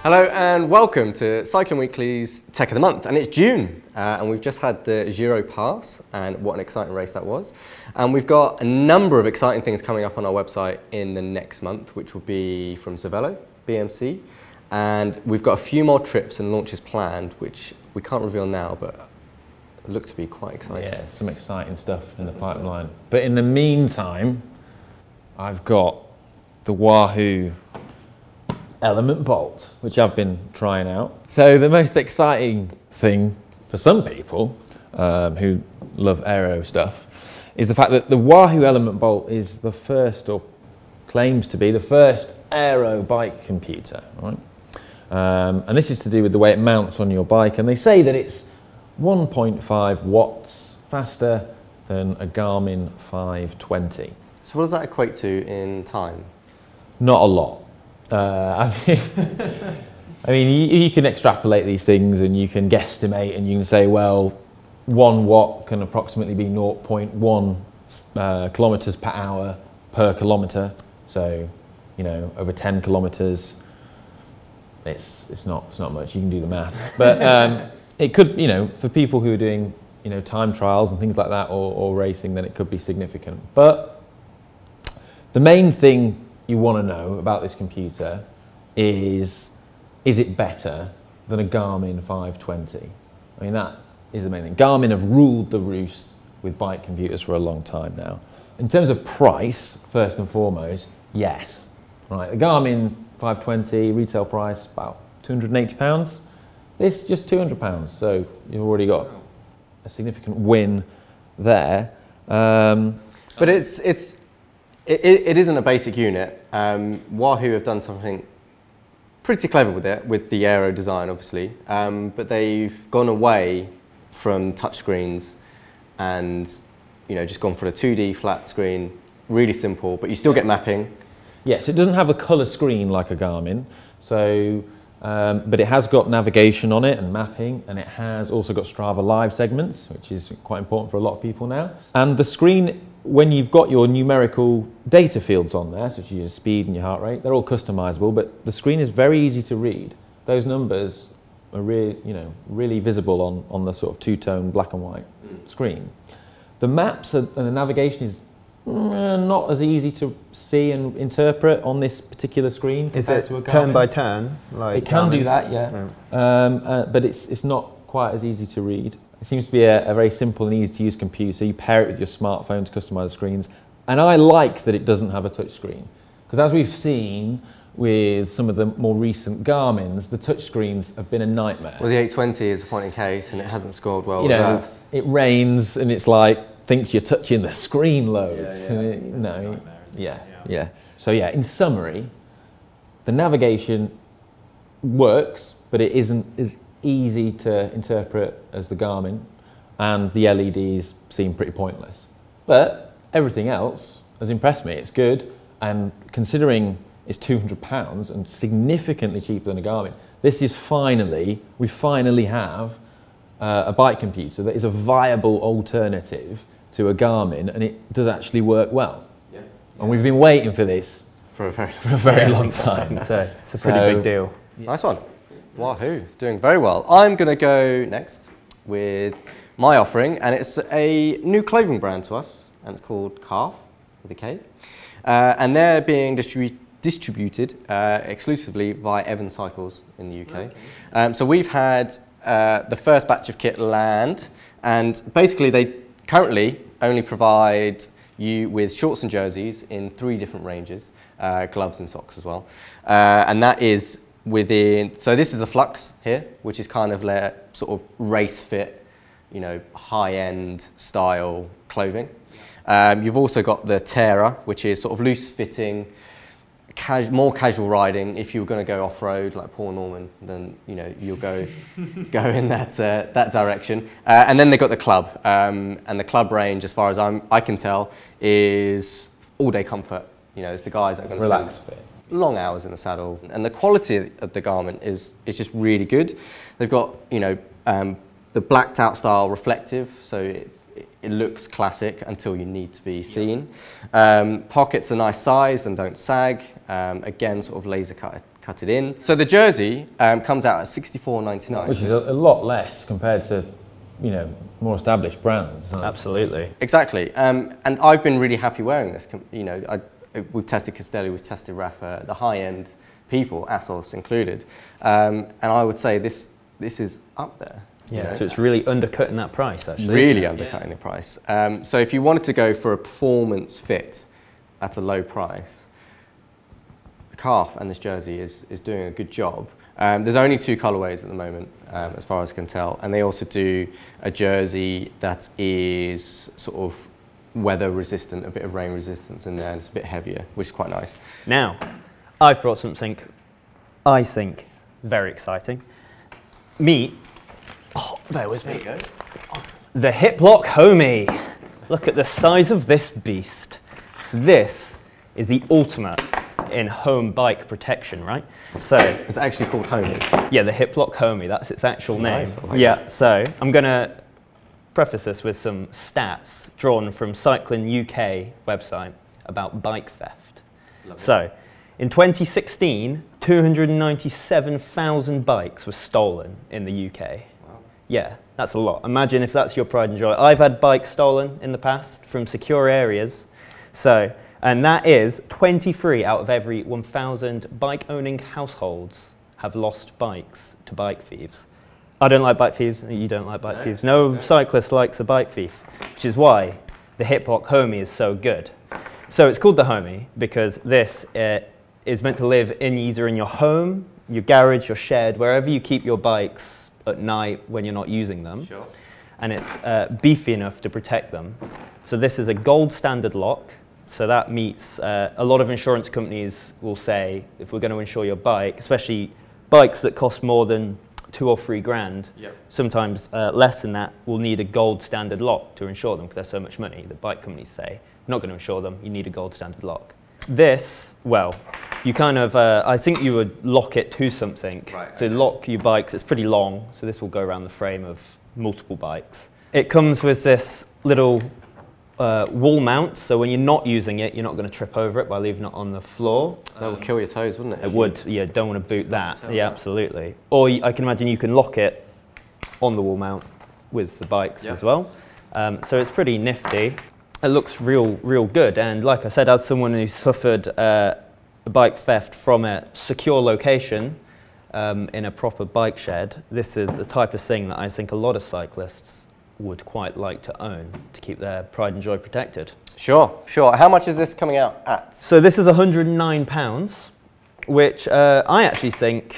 Hello and welcome to Cycling Weekly's Tech of the Month, and it's June and we've just had the Giro pass, and what an exciting race that was. And we've got a number of exciting things coming up on our website in the next month, which will be from Cervelo, BMC, and we've got a few more trips and launches planned, which we can't reveal now, but look to be quite exciting. Yeah, some exciting stuff in the pipeline. But in the meantime, I've got the Wahoo Elemnt Bolt, which I've been trying out. So the most exciting thing for some people who love aero stuff is the fact that the Wahoo Elemnt Bolt is the first, or claims to be the first, aero bike computer, right? And this is to do with the way it mounts on your bike, and they say that it's 1.5 watts faster than a Garmin 520. So what does that equate to in time? Not a lot. I mean, you can extrapolate these things and you can guesstimate and you can say, well, 1 watt can approximately be 0.1 kilometers per hour per kilometer. So, you know, over 10 kilometers, it's not much. You can do the maths, but it could, you know, for people who are doing, you know, time trials and things like that, or racing, then it could be significant. But the main thing you want to know about this computer is it better than a Garmin 520? I mean, that is the main thing. Garmin have ruled the roost with bike computers for a long time now. In terms of price, first and foremost, yes. Right, the Garmin 520 retail price about £280. This just £200, so you've already got a significant win there. But it isn't a basic unit. Wahoo have done something pretty clever with it, with the aero design, obviously. But they've gone away from touchscreens and, you know, just gone for a 2D flat screen, really simple, but you still get mapping. Yes, it doesn't have a colour screen like a Garmin, so, but it has got navigation on it and mapping, and it has also got Strava Live segments, which is quite important for a lot of people now. And the screen, when you've got your numerical data fields on there, such as your speed and your heart rate, they're all customizable, but the screen is very easy to read. Those numbers are really, you know, really visible on the sort of two-tone black and white screen. The maps and the navigation is not as easy to see and interpret on this particular screen. Is it to a turn by turn? Like it can do that, yeah. But it's not quite as easy to read. It seems to be a very simple and easy to use computer. So you pair it with your smartphone to customize the screens. And I like that it doesn't have a touch screen, because as we've seen with some of the more recent Garmins, the touch screens have been a nightmare. Well, the 820 is a point in case, and it hasn't scored well with us. It rains and it's like, thinks you're touching the screen loads. Yeah. So yeah, in summary, the navigation works, but it isn't as easy to interpret as the Garmin, and the LEDs seem pretty pointless. But everything else has impressed me. It's good, and considering it's £200 and significantly cheaper than a Garmin, this is we finally have a bike computer that is a viable alternative to a Garmin, and it does actually work well. Yeah. And we've been waiting for this for a very long time. It's a pretty big deal. Nice one. Wahoo, doing very well. I'm going to go next with my offering, and it's a new clothing brand to us, and it's called Kalf, with a K. And they're being distributed exclusively via Evans Cycles in the UK. Okay. So we've had the first batch of kit land, and basically they currently only provide you with shorts and jerseys in 3 different ranges, gloves and socks as well. And that is within, so this is a Flux here, which is kind of their sort of race fit, you know, high-end style clothing. You've also got the Terra, which is sort of loose fitting, more casual riding. If you were going to go off-road like Paul Norman, then, you know, you'll go in that direction. And then they've got the Club, and the Club range, as far as I can tell, is all-day comfort. You know, it's the guys that are going to relax fit, long hours in the saddle, and the quality of the garment is just really good. They've got, you know, the blacked out style reflective, so it looks classic until you need to be seen. Pockets are nice size and don't sag. Again, sort of laser cut it in. So the jersey comes out at $64.99. Which is a lot less compared to, you know, more established brands. Absolutely. Exactly. And I've been really happy wearing this. You know, we've tested Castelli, we've tested Rafa, the high-end people, ASOS included. And I would say this is up there. Yeah, you know? so it's really undercutting that price, actually. Really undercutting the price. So if you wanted to go for a performance fit at a low price, the Kalf and this jersey is doing a good job. There's only 2 colorways at the moment, as far as I can tell, and they also do a jersey that is sort of weather resistant, a bit of rain resistance in there, and it's a bit heavier, which is quite nice. Now, I've brought something I think very exciting. There was me. There you go. The HipLok Homie. Look at the size of this beast. So this is the ultimate in home bike protection, right? So It's actually called Homie. yeah, the HipLok Homie, that's its actual name. Nice, I like yeah, that. so I'm going to preface this with some stats drawn from Cycling UK website about bike theft. So in 2016, 297,000 bikes were stolen in the UK. Wow. Yeah, that's a lot. Imagine if that's your pride and joy. I've had bikes stolen in the past from secure areas. So, and that is 23 out of every 1,000 bike-owning households have lost bikes to bike thieves. I don't like bike thieves, you don't like bike thieves. No cyclist likes a bike thief, which is why the HipLok Homie is so good. So it's called the Homie because this is meant to live either in your home, your garage, your shed, wherever you keep your bikes at night when you're not using them. Sure. And it's beefy enough to protect them. So this is a gold standard lock. So that meets, a lot of insurance companies will say, if we're going to insure your bike, especially bikes that cost more than 2 or 3 grand, Yep. sometimes less than that, will need a gold standard lock to insure them because they're so much money. The bike companies say, not going to insure them, you need a gold standard lock. This, well, you kind of, I think you would lock it to something. Right, So okay. lock your bikes, it's pretty long, so this will go around the frame of multiple bikes. It comes with this little wall mount, so when you're not using it, you're not going to trip over it by leaving it on the floor. That would kill your toes, wouldn't it? It would, yeah, don't want to boot that. Stop Yeah, that. absolutely. Or I can imagine you can lock it on the wall mount with the bikes Yeah. as well. So it's pretty nifty. It looks real good. And like I said, as someone who suffered a bike theft from a secure location in a proper bike shed, this is the type of thing that I think a lot of cyclists would quite like to own to keep their pride and joy protected. Sure, sure. How much is this coming out at? So this is £109, which I actually think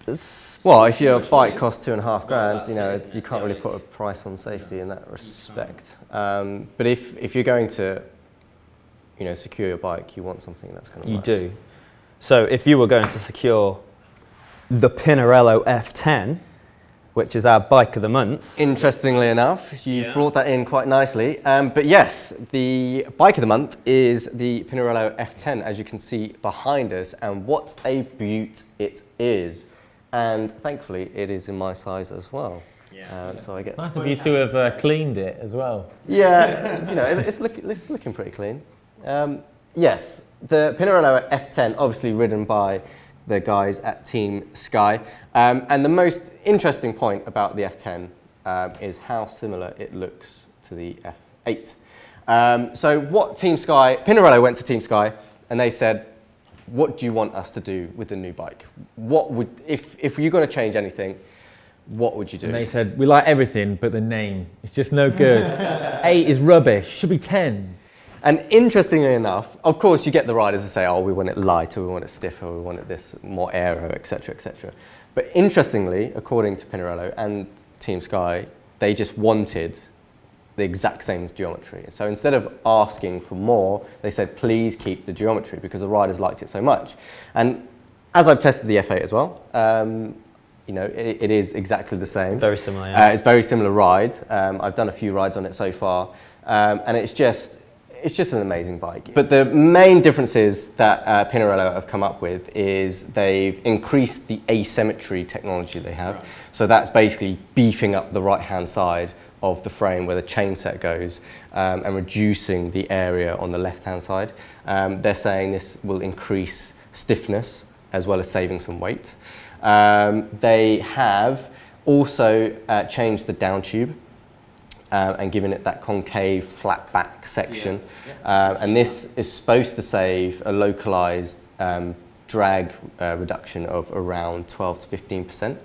is... Well, if your bike costs 2.5 grand, you know, you can't really put a price on safety in that respect. But if you're going to, you know, secure your bike, you want something that's going to work. You do. So if you were going to secure the Pinarello F10, which is our bike of the month. Interestingly enough, you've brought that in quite nicely. But yes, the bike of the month is the Pinarello F10, as you can see behind us, and what a beaut it is. And thankfully, it is in my size as well. So I get. Nice of you to have cleaned it as well. Yeah, you know, it's looking pretty clean. Yes, the Pinarello F10, obviously ridden by the guys at Team Sky. And the most interesting point about the F10 is how similar it looks to the F8. So what Team Sky, Pinarello went to Team Sky and they said, what do you want us to do with the new bike? What would, if you're going to change anything, what would you do? And they said, we like everything, but the name, it's just no good. 8 is rubbish, should be 10. And interestingly enough, of course, you get the riders to say, oh, we want it lighter, we want it stiffer, we want it this, more aero, etc., etc. But interestingly, according to Pinarello and Team Sky, they just wanted the exact same geometry. So instead of asking for more, they said, please keep the geometry because the riders liked it so much. And as I've tested the F8 as well, you know, it is exactly the same. Very similar, yeah. It's a very similar ride. I've done a few rides on it so far, and it's just an amazing bike. But the main differences that Pinarello have come up with is they've increased the asymmetry technology they have. Right. So that's basically beefing up the right-hand side of the frame where the chain set goes and reducing the area on the left-hand side. They're saying this will increase stiffness as well as saving some weight. They have also changed the down tube and given it that concave flat back section. And this is supposed to save a localized drag reduction of around 12 to 15%,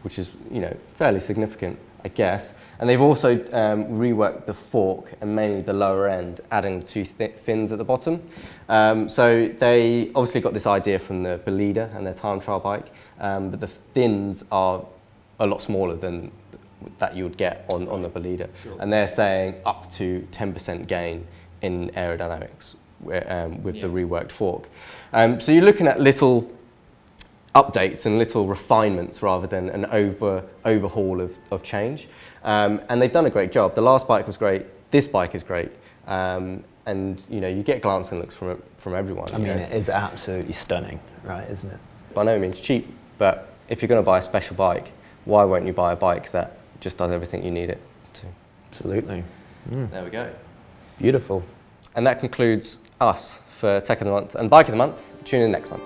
which is, you know, fairly significant, I guess. And they've also reworked the fork and mainly the lower end, adding the two fins at the bottom. So they obviously got this idea from the Bolida and their time trial bike, but the fins are a lot smaller than that you would get on the Bolida. Sure. And they're saying up to 10% gain in aerodynamics with the reworked fork. So you're looking at little updates and little refinements rather than an overhaul of change. And they've done a great job. The last bike was great. This bike is great. And you know, you get glancing looks from everyone. I mean, it is absolutely stunning, right, isn't it? By no means cheap, but if you're going to buy a special bike, why won't you buy a bike that just does everything you need it to? Absolutely. There we go. Beautiful. And that concludes us for Tech of the Month and Bike of the Month. Tune in next month.